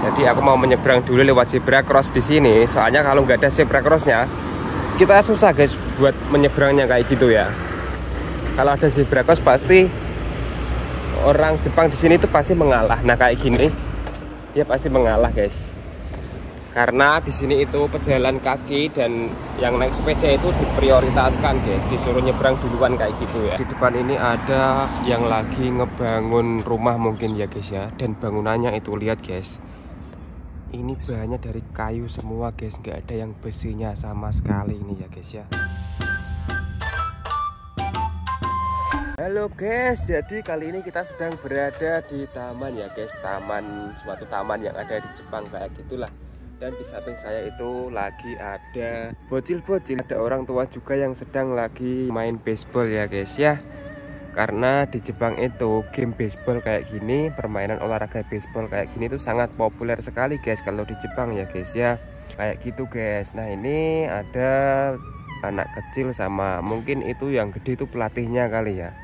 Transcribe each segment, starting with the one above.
Jadi aku mau menyeberang dulu lewat zebra cross di sini. Soalnya kalau nggak ada zebra crossnya, kita susah guys buat menyeberangnya kayak gitu ya. Kalau ada zebra cross pasti orang Jepang di sini tuh pasti mengalah. Nah kayak gini, dia pasti mengalah guys. Karena di sini itu pejalan kaki dan yang naik sepeda itu diprioritaskan guys, disuruh nyebrang duluan kayak gitu ya. Di depan ini ada yang lagi ngebangun rumah mungkin ya guys ya. Dan bangunannya itu lihat guys, ini bahannya dari kayu semua guys, nggak ada yang besinya sama sekali ini ya guys ya. Halo guys, jadi kali ini kita sedang berada di taman ya guys, suatu taman yang ada di Jepang kayak gitulah. Dan di samping saya itu lagi ada bocil-bocil, ada orang tua juga yang sedang lagi main baseball ya guys ya. Karena di Jepang itu game baseball kayak gini, permainan olahraga baseball kayak gini tuh sangat populer sekali guys kalau di Jepang ya guys ya. Kayak gitu guys. Nah ini ada anak kecil sama mungkin itu yang gede itu pelatihnya kali ya,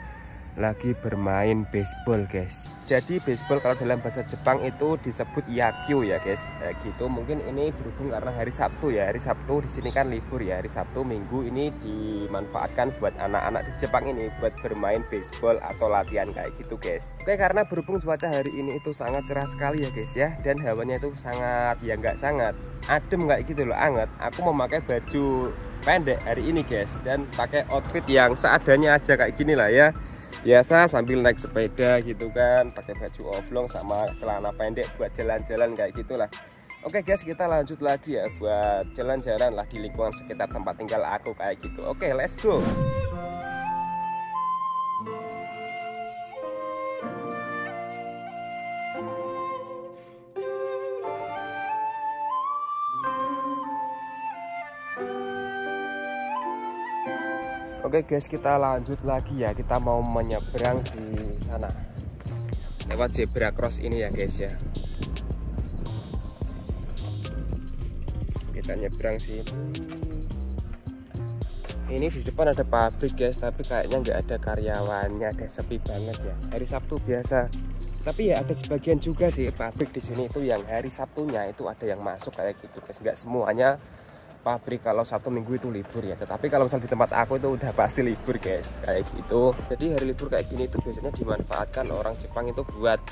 lagi bermain baseball guys. Jadi baseball kalau dalam bahasa Jepang itu disebut yakyu ya guys. Kayak gitu. Mungkin ini berhubung karena hari Sabtu ya. Hari Sabtu di sini kan libur ya. Hari Sabtu Minggu ini dimanfaatkan buat anak-anak di Jepang ini buat bermain baseball atau latihan kayak gitu guys. Oke, karena berhubung cuaca hari ini itu sangat cerah sekali ya guys ya, dan hawanya itu sangat ya nggak sangat adem kayak gitu loh, anget. Aku memakai baju pendek hari ini guys dan pakai outfit yang seadanya aja kayak gini lah ya. Biasa sambil naik sepeda gitu kan, pakai baju oblong sama celana pendek buat jalan-jalan kayak gitulah. Oke guys, kita lanjut lagi ya buat jalan-jalan lah di lingkungan sekitar tempat tinggal aku kayak gitu. Oke, let's go. Oke guys, kita lanjut lagi ya. Kita mau menyeberang di sana lewat zebra cross ini ya guys ya. Kita nyebrang sini. Ini di depan ada pabrik guys, tapi kayaknya nggak ada karyawannya, ada sepi banget ya. Hari Sabtu biasa. Tapi ya ada sebagian juga sih pabrik di sini itu yang hari Sabtunya itu ada yang masuk kayak gitu guys. Nggak semuanya pabrik kalau Sabtu Minggu itu libur ya, tetapi kalau misal di tempat aku itu udah pasti libur guys kayak gitu. Jadi hari libur kayak gini itu biasanya dimanfaatkan orang Jepang itu buat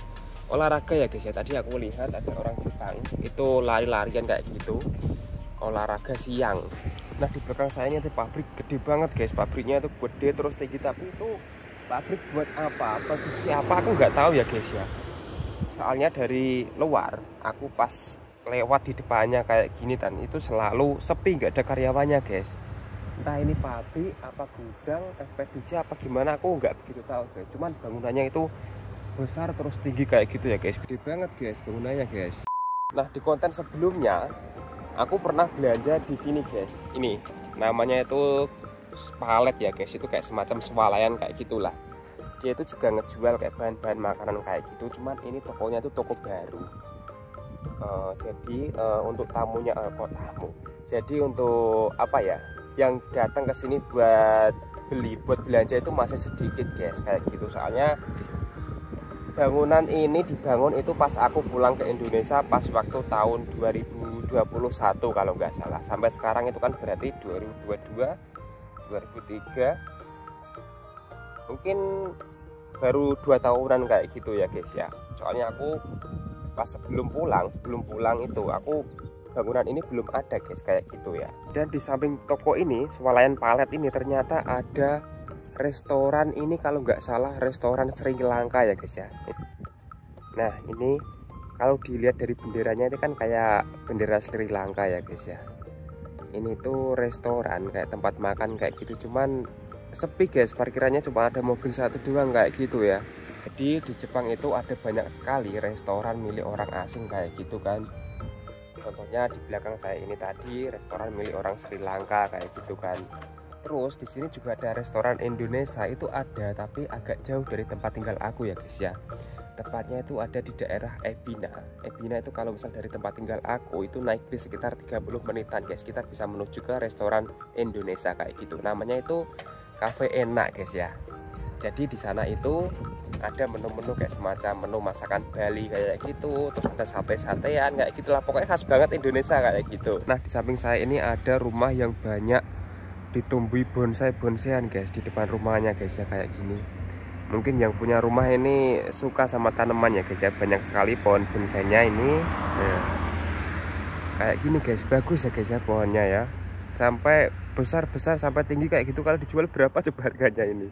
olahraga ya guys ya. Tadi aku lihat ada orang Jepang itu lari-larian kayak gitu, olahraga siang. Nah di belakang saya ini ada pabrik gede banget guys, pabriknya itu gede terus tinggi, tapi itu pabrik buat apa, produksi apa aku nggak tahu ya guys ya. Soalnya dari luar aku pas lewat di depannya kayak gini dan itu selalu sepi, nggak ada karyawannya guys. Entah ini pabrik apa gudang ekspedisi apa gimana aku nggak begitu tahu guys. Cuman bangunannya itu besar terus tinggi kayak gitu ya guys, gede banget guys bangunannya guys. Nah di konten sebelumnya aku pernah belanja di sini guys. Ini namanya itu palet ya guys, itu kayak semacam swalayan kayak gitulah. Dia itu juga ngejual kayak bahan-bahan makanan kayak gitu, cuman ini tokonya itu toko baru. Jadi untuk tamunya tamu. Jadi untuk apa ya, yang datang ke sini buat buat belanja itu masih sedikit guys kayak gitu. Soalnya bangunan ini dibangun itu pas aku pulang ke Indonesia pas waktu tahun 2021 kalau nggak salah. Sampai sekarang itu kan berarti 2022, 2003. Mungkin baru 2 tahunan kayak gitu ya guys ya. Soalnya aku pas sebelum pulang itu aku bangunan ini belum ada guys kayak gitu ya. Dan di samping toko ini swalayan palet ini ternyata ada restoran, ini kalau nggak salah restoran Sri Lanka ya guys ya. Nah ini kalau dilihat dari benderanya ini kan kayak bendera Sri Lanka ya guys ya. Ini tuh restoran kayak tempat makan kayak gitu, cuman sepi guys, parkirannya cuma ada mobil satu doang kayak gitu ya. Jadi di Jepang itu ada banyak sekali restoran milik orang asing kayak gitu kan. Contohnya di belakang saya ini tadi restoran milik orang Sri Lanka kayak gitu kan. Terus di sini juga ada restoran Indonesia itu ada, tapi agak jauh dari tempat tinggal aku ya guys ya. Tepatnya itu ada di daerah Ebina. Ebina itu kalau misal dari tempat tinggal aku itu naik bis sekitar 30 menitan guys. Kita bisa menuju ke restoran Indonesia kayak gitu. Namanya itu Cafe Enak guys ya. Jadi di sana itu ada menu-menu kayak semacam menu masakan Bali kayak gitu, terus ada sate-satean kayak gitulah, pokoknya khas banget Indonesia kayak gitu. Nah di samping saya ini ada rumah yang banyak ditumbuhi bonsai-bonsaian guys di depan rumahnya guys ya, kayak gini. Mungkin yang punya rumah ini suka sama tanaman ya guys ya, banyak sekali pohon bonsainya ini. Nah, kayak gini guys, bagus ya guys ya pohonnya ya, sampai besar-besar sampai tinggi kayak gitu. Kalau dijual berapa coba harganya ini?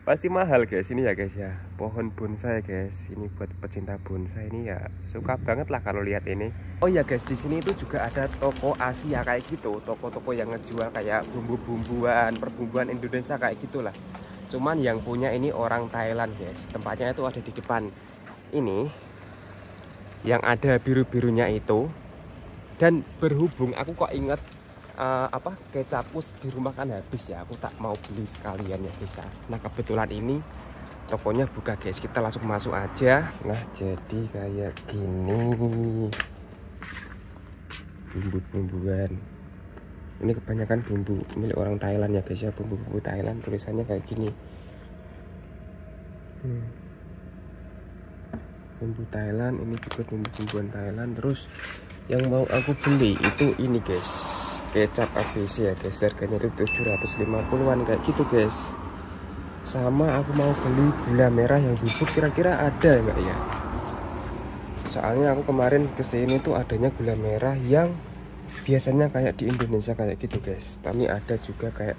Pasti mahal guys ini ya guys ya, pohon bonsai guys. Ini buat pecinta bonsai ini ya suka banget lah kalau lihat ini. Oh ya guys, di sini itu juga ada toko Asia kayak gitu, toko-toko yang ngejual kayak bumbu-bumbuan, perbumbuan Indonesia kayak gitulah. Cuman yang punya ini orang Thailand guys. Tempatnya itu ada di depan ini, yang ada biru-birunya itu. Dan berhubung aku kok inget kecapku di rumah kan habis ya, aku tak mau beli sekalian ya guys ya. Nah kebetulan ini tokonya buka guys, kita langsung masuk aja. Nah jadi kayak gini bumbu-bumbuan ini, kebanyakan bumbu milik orang Thailand ya guys ya, bumbu-bumbu Thailand, tulisannya kayak gini. Bumbu Thailand, ini juga bumbu-bumbuan Thailand. Terus yang mau aku beli itu ini guys, kecap ABC ya guys, harganya itu 750-an kayak gitu guys. Sama aku mau beli gula merah yang bubuk, kira-kira ada nggak ya? Soalnya aku kemarin kesini tuh adanya gula merah yang biasanya kayak di Indonesia kayak gitu guys, tapi ada juga kayak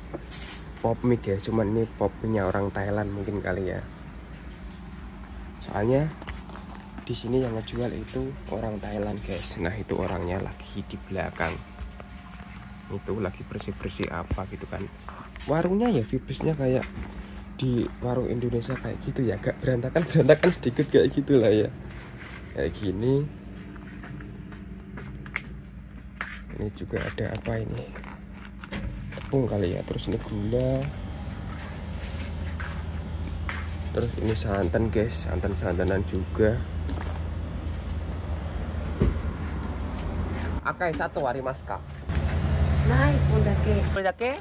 pop mie guys, cuman ini pop mie-nya orang Thailand mungkin kali ya. Soalnya di sini yang ngejual itu orang Thailand guys. Nah itu orangnya lagi di belakang itu, lagi bersih-bersih apa gitu kan. Warungnya ya vibesnya kayak di warung Indonesia kayak gitu ya, agak berantakan sedikit kayak gitulah ya, kayak gini. Ini juga ada apa ini, tepung kali ya. Terus ini gula, terus ini santan guys, santanan juga. Akai satu hari maska. Naik Pondake. Pondake?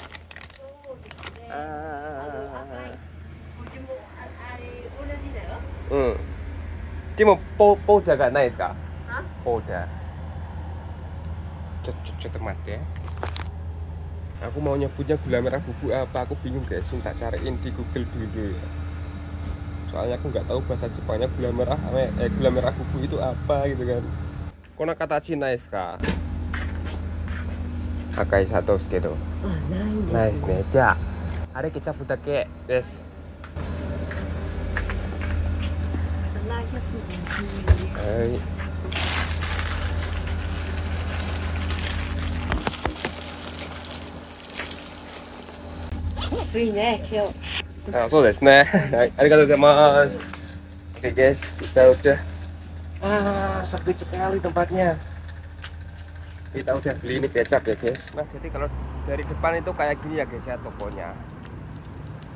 Cimo poda gak nice kah? Poda. Cut mati ya. Aku mau nyebutnya gula merah bubuk apa, aku bingung guys. Tak cariin di Google dulu ya. Soalnya aku nggak tahu bahasa Jepangnya gula merah bubuk itu apa gitu kan. Kona kata Cina kah? Akai satu gitu. Nice nih, ja. Ada kecap budake des. Hai. So desu ne. Arigatou gozaimasu. Oke guys, kita udah sepi sekali tempatnya. Kita udah beli ini kecap ya guys. Nah jadi kalau dari depan itu kayak gini ya guys ya tokonya,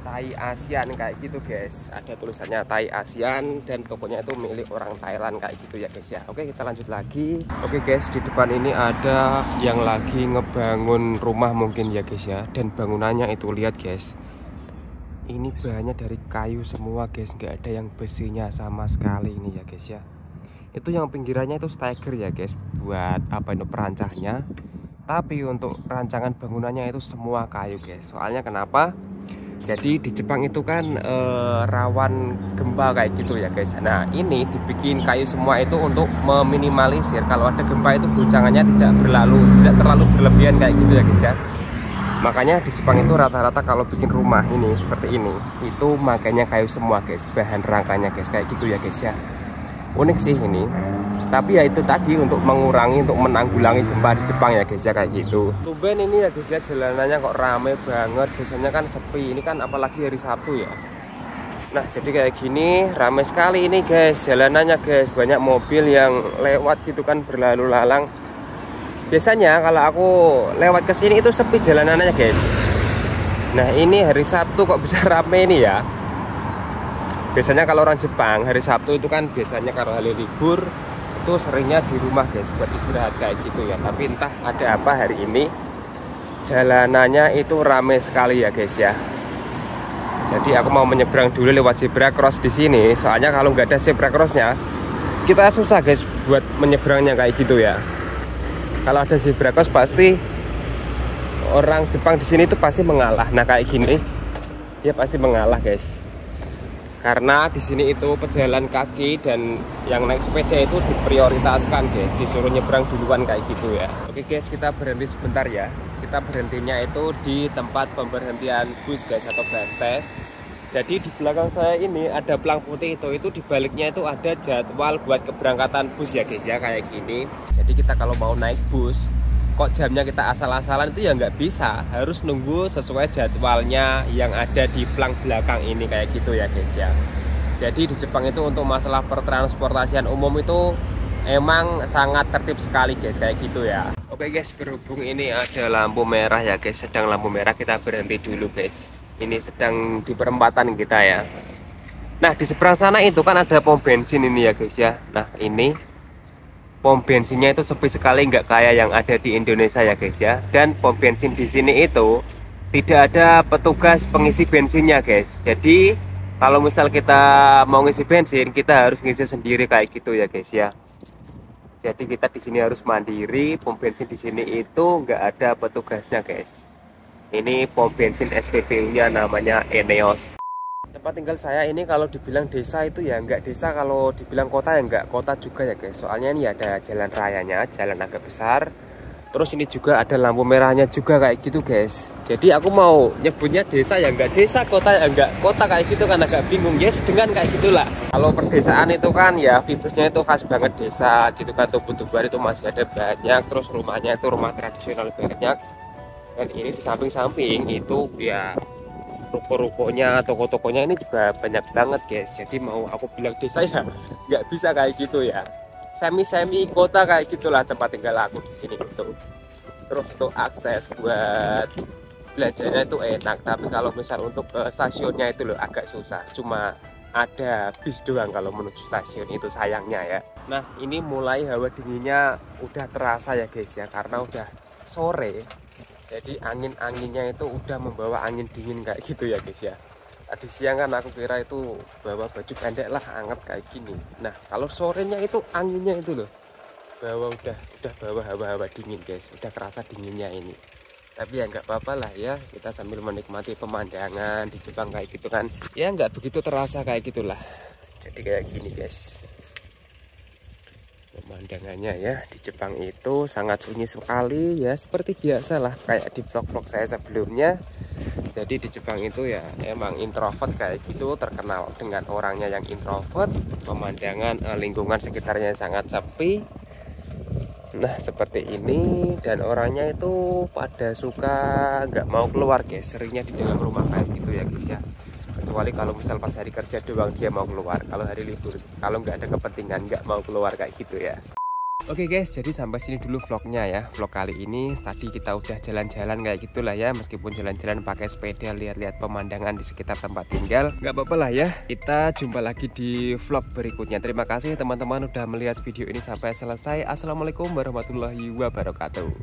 Thai ASEAN kayak gitu guys. Ada tulisannya Thai ASEAN dan tokonya itu milik orang Thailand kayak gitu ya guys ya. Oke kita lanjut lagi. Oke guys, di depan ini ada yang lagi ngebangun rumah mungkin ya guys ya. Dan bangunannya itu lihat guys, ini bahannya dari kayu semua guys, nggak ada yang besinya sama sekali ini ya guys ya. Itu yang pinggirannya itu steger ya guys, buat apa itu perancahnya. Tapi untuk rancangan bangunannya itu semua kayu guys. Soalnya kenapa? Jadi di Jepang itu kan rawan gempa kayak gitu ya guys. Nah ini dibikin kayu semua itu untuk meminimalisir kalau ada gempa itu guncangannya tidak terlalu berlebihan kayak gitu ya guys ya. Makanya di Jepang itu rata-rata kalau bikin rumah ini seperti ini, itu makanya kayu semua guys, bahan rangkanya guys, kayak gitu ya guys ya. Unik sih ini, tapi ya itu tadi untuk mengurangi, untuk menanggulangi gempa di Jepang ya guys ya, kayak gitu. Tumben ini ya guys ya, jalanannya kok rame banget, biasanya kan sepi, ini kan apalagi hari Sabtu ya. Nah jadi kayak gini, rame sekali ini guys jalanannya guys, banyak mobil yang lewat gitu kan, berlalu lalang. Biasanya kalau aku lewat ke sini itu sepi jalanannya guys. Nah ini hari Sabtu kok bisa rame ini ya. Biasanya kalau orang Jepang hari Sabtu itu kan biasanya kalau hari libur itu seringnya di rumah guys buat istirahat kayak gitu ya. Tapi entah ada apa hari ini jalanannya itu rame sekali ya guys ya. Jadi aku mau menyeberang dulu lewat zebra cross di sini. Soalnya kalau nggak ada zebra crossnya, kita susah guys buat menyeberangnya kayak gitu ya. Kalau ada zebra cross pasti orang Jepang di sini itu pasti mengalah. Nah kayak gini, dia pasti mengalah guys. Karena di sini itu pejalan kaki dan yang naik sepeda itu diprioritaskan guys, disuruh nyebrang duluan kayak gitu ya. Oke guys, kita berhenti sebentar ya. Kita berhentinya itu di tempat pemberhentian bus guys atau bus. Jadi di belakang saya ini ada pelang putih itu di baliknya itu ada jadwal buat keberangkatan bus ya guys ya, kayak gini. Jadi kita kalau mau naik bus kok jamnya kita asal-asalan itu ya nggak bisa, harus nunggu sesuai jadwalnya yang ada di pelang belakang ini kayak gitu ya guys ya. Jadi di Jepang itu untuk masalah pertransportasian umum itu emang sangat tertib sekali guys kayak gitu ya. Oke guys, berhubung ini ada lampu merah ya guys, sedang lampu merah kita berhenti dulu guys. Ini sedang di perempatan kita ya. Nah di seberang sana itu kan ada pom bensin ini ya guys ya. Nah ini pom bensinnya itu sepi sekali, nggak kayak yang ada di Indonesia ya guys ya. Dan pom bensin di sini itu tidak ada petugas pengisi bensinnya guys. Jadi kalau misal kita mau ngisi bensin, kita harus ngisi sendiri kayak gitu ya guys ya. Jadi kita di sini harus mandiri. Pom bensin di sini itu nggak ada petugasnya guys. Ini pom bensin SPBU-nya namanya Eneos. Tempat tinggal saya ini kalau dibilang desa itu ya enggak desa, kalau dibilang kota ya enggak kota juga ya guys. Soalnya ini ada jalan rayanya, jalan agak besar. Terus ini juga ada lampu merahnya juga kayak gitu guys. Jadi aku mau nyebutnya desa ya enggak desa, kota ya enggak kota kayak gitu kan, agak bingung ya, sedengan kayak gitulah. Kalau perdesaan itu kan ya vibesnya itu khas banget desa gitu kan, tumbuh-tumbuhan itu masih ada banyak, terus rumahnya itu rumah tradisional banyak. Dan ini di samping-samping itu ya ruko-rukonya, toko-tokonya ini juga banyak banget guys. Jadi mau aku bilang desa ya nggak bisa kayak gitu ya, semi kota kayak gitulah tempat tinggal aku di sini gitu. Terus untuk akses buat belanjanya itu enak, tapi kalau misal untuk stasiunnya itu loh agak susah, cuma ada bis doang kalau menuju stasiun itu sayangnya ya. Nah ini mulai hawa dinginnya udah terasa ya guys ya, karena udah sore. Jadi angin-anginnya itu udah membawa angin dingin kayak gitu ya guys ya. Tadi siang kan aku kira itu bawa baju pendek lah, hangat kayak gini. Nah kalau sorenya itu anginnya itu loh udah bawa hawa-hawa dingin guys, udah kerasa dinginnya ini. Tapi ya nggak apa-apa lah ya, kita sambil menikmati pemandangan di Jepang kayak gitu kan. Ya nggak begitu terasa kayak gitulah. Jadi kayak gini guys pemandangannya ya. Di Jepang itu sangat sunyi sekali ya, seperti biasa lah kayak di vlog-vlog saya sebelumnya. Jadi di Jepang itu ya emang introvert kayak gitu, terkenal dengan orangnya yang introvert, pemandangan lingkungan sekitarnya sangat sepi. Nah seperti ini, dan orangnya itu pada suka nggak mau keluar guys, seringnya di dalam rumah kayak gitu ya guys ya. Kecuali kalau misal pas hari kerja doang dia mau keluar, kalau hari libur, kalau nggak ada kepentingan nggak mau keluar kayak gitu ya. Oke guys, jadi sampai sini dulu vlognya ya. Vlog kali ini tadi kita udah jalan-jalan kayak gitulah ya, meskipun jalan-jalan pakai sepeda, lihat-lihat pemandangan di sekitar tempat tinggal, nggak apa-apa lah ya. Kita jumpa lagi di vlog berikutnya. Terima kasih teman-teman udah melihat video ini sampai selesai. Assalamualaikum warahmatullahi wabarakatuh.